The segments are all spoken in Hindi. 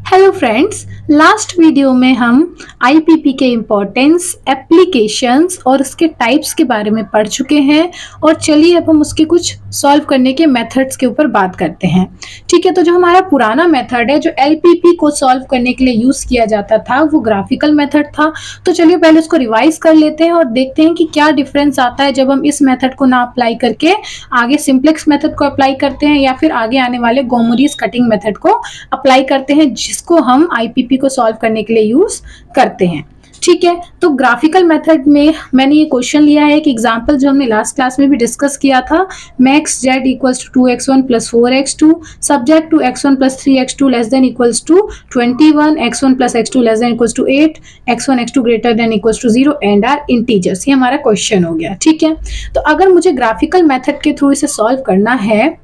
हेलो फ्रेंड्स, लास्ट वीडियो में हम आईपीपी के इम्पोर्टेंस, एप्लीकेशंस और उसके टाइप्स के बारे में पढ़ चुके हैं। और चलिए अब हम उसके कुछ सॉल्व करने के मेथड्स के ऊपर बात करते हैं। ठीक है, तो जो हमारा पुराना मेथड है जो एलपीपी को सॉल्व करने के लिए यूज किया जाता था वो ग्राफिकल मेथड था। तो चलिए पहले उसको रिवाइज कर लेते हैं और देखते हैं कि क्या डिफरेंस आता है जब हम इस मेथड को ना अप्लाई करके आगे सिंप्लेक्स मेथड को अप्लाई करते हैं या फिर आगे आने वाले गोमरीज कटिंग मेथड को अप्लाई करते हैं जिसको हम आईपीपी को सॉल्व करने के लिए यूज करते हैं। ठीक है, तो ग्राफिकल मेथड में मैंने ये क्वेश्चन लिया है कि एग्जांपल जो हमने लास्ट क्लास में भी डिस्कस किया था, max Z equals to 2x1 plus 4x2 subject to x1 plus 3x2 less than equals to 21, x1 plus x2 less than equals to 8, x1 x2 greater than equals to 0 and are integers. ये हमारा क्वेश्चन हो गया। ठीक है, तो अगर मुझे ग्राफिकल मेथड के थ्रू इसे सॉल्व करना है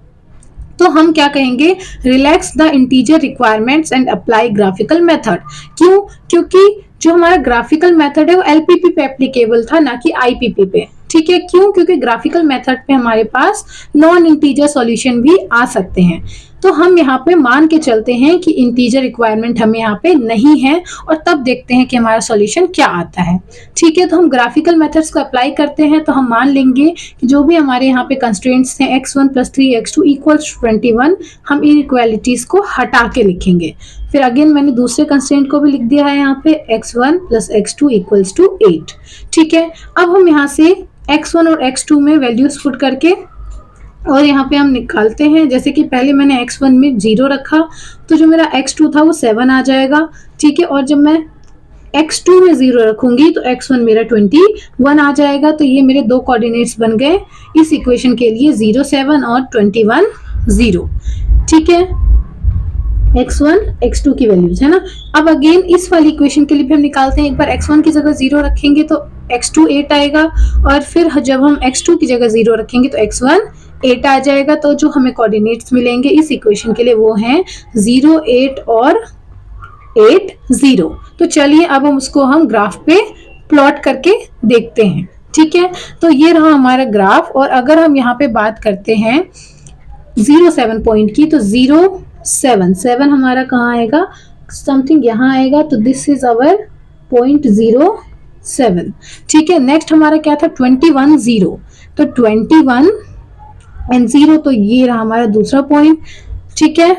तो हम क्या कहेंगे, relax the integer requirements and apply graphical method. क्यों? क्योंकि जो हमारा ग्राफिकल मेथड है वो एलपीपी पे एप्लीकेबल था, ना कि आईपीपी पे। ठीक है, क्यों? क्योंकि ग्राफिकल मेथड पे हमारे पास नॉन इंटीजर सॉल्यूशन भी आ सकते हैं। तो हम यहाँ पे मान के चलते हैं कि इंटीजर रिक्वायरमेंट हमें यहाँ पे नहीं है और तब देखते हैं कि हमारा सॉल्यूशन क्या आता है। ठीक है, तो हम ग्राफिकल मेथड्स को अप्लाई करते हैं तो हम मान लेंगे कि जो भी हमारे यहाँ पे कंस्ट्रेंट्स हैं x1 प्लस 3x2 इक्वल्स 21, हम इनइक्वालिटीज को हटा के लिखेंगे। फिर अगेन मैंने दूसरे कंस्ट्रेंट को भी लिख दिया है यहाँ पे x1 plus x2 equals to 8। ठीक है, अब हम यहाँ से x1 और x2 में वैल्यूज पुट करके और यहाँ पे हम निकालते हैं। जैसे कि पहले मैंने x1 में 0 रखा तो जो मेरा x2 था वो 7 आ जाएगा। ठीक है, और जब मैं x2 में 0 रखूंगी तो x1 मेरा 21 आ जाएगा। तो ये मेरे दो कोऑर्डिनेट्स बन गए इस इक्वेशन के लिए, 0 7 और 21 0। ठीक है, x1 x2 की वैल्यूज है ना। अब अगेन इस वाली इक्वेशन के लिए भी हम निकालते हैं। एक बार x1 की जगह 0 रखेंगे तो x2 8 आएगा और फिर जब हम x2 की जगह 0 रखेंगे तो x1 8 आ जाएगा। तो जो हमें कोऑर्डिनेट्स मिलेंगे इस इक्वेशन के लिए वो हैं 0 8 और 8 0। तो चलिए अब हम उसको ग्राफ पे प्लॉट करके देखते हैं। ठीक है, तो ये रहा हमारा ग्राफ। और अगर हम यहाँ पे बात करते हैं 0 7 पॉइंट की तो 0 7 7 हमारा कहाँ आएगा, समथिंग यहाँ आएगा। तो दिस इज अवर पॉइंट 0 7। ठीक है, नेक्स्ट हमारा क्या था 21 0, तो 21 एंड 0, तो ये रहा हमारा दूसरा पॉइंट। ठीक है,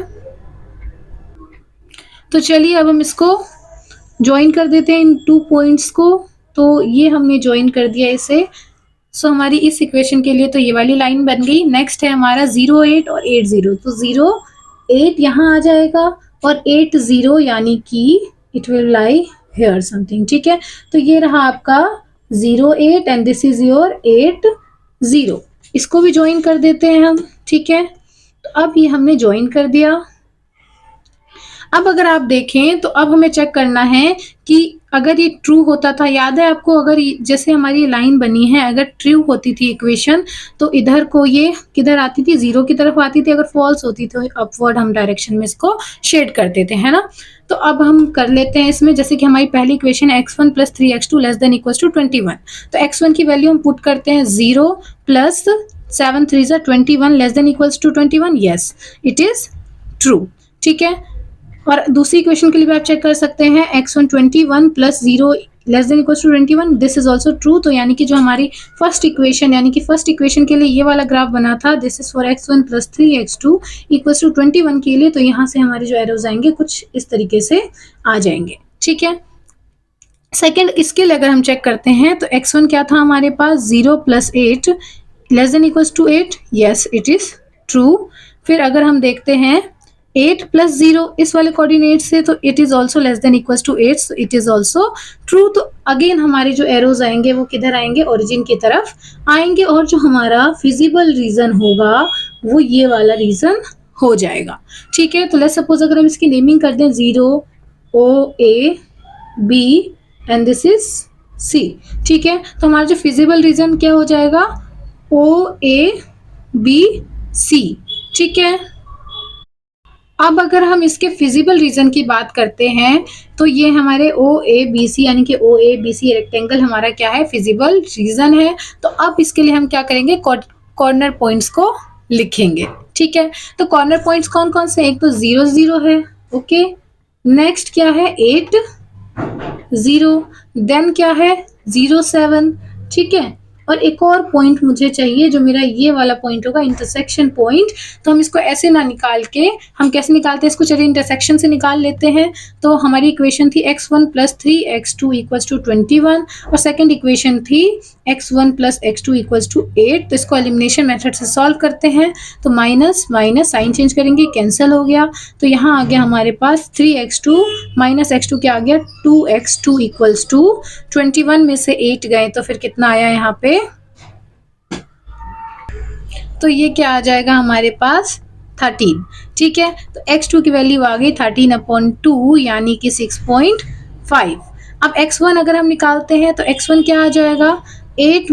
तो चलिए अब हम इसको ज्वाइन कर देते हैं इन टू पॉइंट्स को। तो ये हमने ज्वाइन कर दिया इसे। सो हमारी इस इक्वेशन के लिए तो ये वाली लाइन बन गई। नेक्स्ट है हमारा 0 8 और 8 0, तो 0 8 यहाँ आ जाएगा और 8 0 यानी कि it will lie here something. ठीक है, तो ये रहा आपका 0 8 एंड दिस इज योर 8 0। इसको भी ज्वाइन कर देते हैं हम। ठीक है, तो अब ये हमने ज्वाइन कर दिया। अब अगर आप देखें तो अब हमें चेक करना है कि अगर ये ट्रू होता था, याद है आपको, अगर जैसे हमारी लाइन बनी है अगर ट्रू होती थी इक्वेशन तो इधर को ये किधर आती थी, 0 की तरफ आती थी। अगर फॉल्स होती तो अपवर्ड हम डायरेक्शन में इसको शेड कर देते हैं ना। तो अब हम कर लेते हैं इसमें, जैसे कि हमारी पहली इक्वेशन है x1 plus 3x2 less than equals to 21। तो x1 की वैल्यू हम पुट करते हैं 0 plus 7 3 21 less than equals to 21। Yes, it is true. ठीक है, और दूसरी इक्वेशन के लिए भी आप चेक कर सकते हैं x1 21 plus 0 less than equals to 21, this is also true. तो यानी कि जो हमारी फर्स्ट इक्वेशन यानी कि फर्स्ट इक्वेशन के लिए ये वाला ग्राफ बना था, this is for x1 plus 3x2 equals to 21 के लिए, तो यहाँ से हमारे जो एरोज आएंगे कुछ इस तरीके से आ जाएंगे। ठीक है, सेकेंड इसके लिए अगर हम चेक करते हैं तो x1 क्या था हमारे पास, 0 plus 8 less than equals to 8। Yes, it is true. फिर अगर हम देखते हैं 8 प्लस 0 इस वाले कोऑर्डिनेट से, तो it is also less than equals to 8, so it is also true. तो अगेन हमारे जो एरोज आएंगे वो किधर आएंगे, ओरिजिन की तरफ आएंगे। और जो हमारा फिजिबल रीजन होगा वो ये वाला रीजन हो जाएगा। ठीक है, तो लेट्स सपोज अगर हम इसकी नेमिंग कर दें 0 O A B and this is C। ठीक है, तो हमारा जो फिजिबल रीजन क्या हो जाएगा, O A B C। ठीक है, अब अगर हम इसके फिजिबल रीजन की बात करते हैं तो ये हमारे OABC यानी कि OABC रेक्टेंगल हमारा क्या है, फिजिबल रीजन है। तो अब इसके लिए हम क्या करेंगे, कॉर्नर पॉइंट्स को लिखेंगे। ठीक है, तो कॉर्नर पॉइंट्स कौन कौन से, एक तो 0 0 है, ओके, नेक्स्ट क्या है 8 0, देन क्या है 0 7, ठीक है। और एक और पॉइंट मुझे चाहिए जो मेरा ये वाला पॉइंट होगा, इंटरसेक्शन पॉइंट। तो हम इसको ऐसे ना निकाल के, हम कैसे निकालते हैं इसको, चलिए इंटरसेक्शन से निकाल लेते हैं। तो हमारी इक्वेशन थी x1 + 3x2 = 21 और सेकंड इक्वेशन थी x1 + x2 = 8। तो इसको एलिमिनेशन मेथड से सॉल्व करते हैं। तो माइनस माइनस साइन चेंज करेंगे, कैंसिल हो गया। तो यहाँ आ गया हमारे पास 3x2 माइनस x2 क्या आ गया 2x2 = 21 में से 8 गए तो फिर कितना आया यहाँ पे, तो ये क्या आ जाएगा हमारे पास 13, ठीक है। तो x2 की वैल्यू आ गई 13/2 यानी कि 6.5। अब x1 अगर हम निकालते हैं तो x1 क्या आ जाएगा 8 -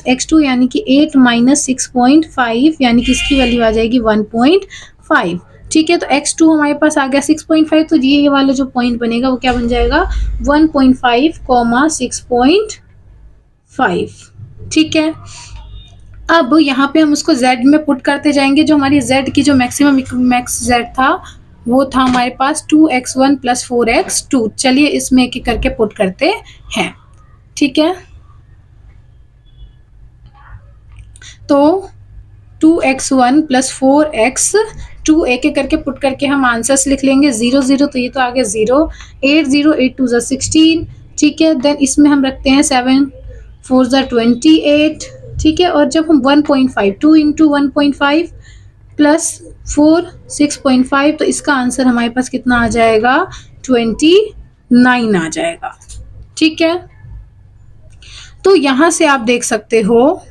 x2 यानी कि 8 - 6.5 यानी कि इसकी वैल्यू आ जाएगी 1.5, ठीक है। तो x2 हमारे पास आ गया 6.5, तो ये वाला जो पॉइंट बनेगा वो क्या बन जाएगा 1.5, 6.5, ठीक है। अब यहाँ पे हम उसको z में पुट करते जाएंगे। जो हमारी z की जो मैक्स z था वो था हमारे पास 2x1 + 4x2। चलिए इसमें एक एक करके पुट करते हैं, ठीक है। तो 2x1 + 4x2 एक एक करके पुट करके हम आंसर्स लिख लेंगे। 0 0 तो ये तो आ गया 0, 8 0 8 2 16, ठीक है। देन इसमें हम रखते हैं 7 4 28, ठीक है। और जब हम 1.5 2 × 1.5 + 4 6.5 तो इसका आंसर हमारे पास कितना आ जाएगा 29 आ जाएगा, ठीक है। तो यहाँ से आप देख सकते हो।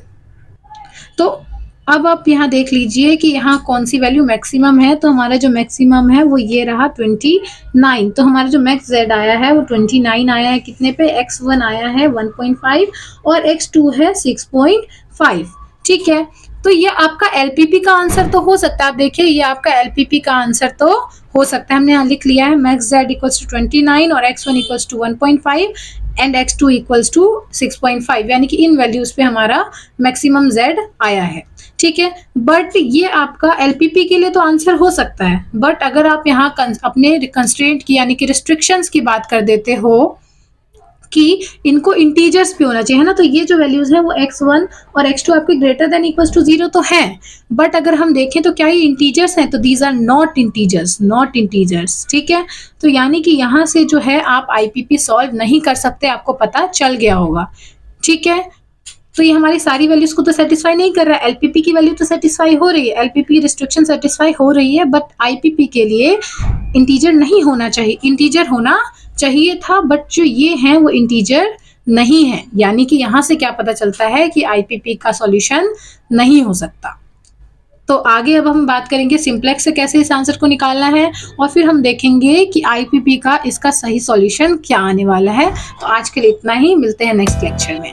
तो अब आप यहाँ देख लीजिए कि यहाँ कौन सी वैल्यू मैक्सिमम है। तो हमारा जो मैक्सिमम है वो ये रहा 29। तो हमारा जो मैक्स z आया है वो 29 आया है। कितने पे, x1 आया है 1.5 और x2 है 6.5, ठीक है। तो ये आपका LPP का आंसर तो हो सकता है। आप देखिए ये आपका LPP का आंसर तो हो सकता है। हमने यहाँ लिख लिया है मैक्स z = 29 और x1 = 1.5 एंड x2 = 6.5 यानी कि इन वैल्यूज पे हमारा मैक्सिमम z आया है, ठीक है। बट ये आपका LPP के लिए तो आंसर हो सकता है। बट अगर आप यहाँ अपने कंस्ट्रेंट की यानी कि रिस्ट्रिक्शंस की बात कर देते हो कि इनको इंटीजर्स पे होना चाहिए, है ना। तो ये जो वैल्यूज हैं वो x1 और x2 आपके ग्रेटर देन इक्वल टू 0 तो है। बट अगर हम देखें तो क्या ये इंटीजर्स हैं, तो दीज आर नॉट इंटीजर्स, ठीक है। तो यानी कि यहाँ से जो है आप IPP सॉल्व नहीं कर सकते, आपको पता चल गया होगा, ठीक है। तो ये हमारी सारी वैल्यूज को तो सेटिस्फाई नहीं कर रहा है। LPP की वैल्यू तो सेटिस्फाई हो रही है, LPP रिस्ट्रिक्शन सेटिस्फाई हो रही है, बट IPP के लिए इंटीजर नहीं होना चाहिए, इंटीजर होना चाहिए था। बट जो ये हैं वो इंटीजर नहीं है, यानी कि यहाँ से क्या पता चलता है कि IPP का सॉल्यूशन नहीं हो सकता। तो आगे अब हम बात करेंगे सिंप्लेक्स से कैसे इस आंसर को निकालना है और फिर हम देखेंगे कि IPP का इसका सही सॉल्यूशन क्या आने वाला है। तो आज के लिए इतना ही, मिलते हैं नेक्स्ट लेक्चर में।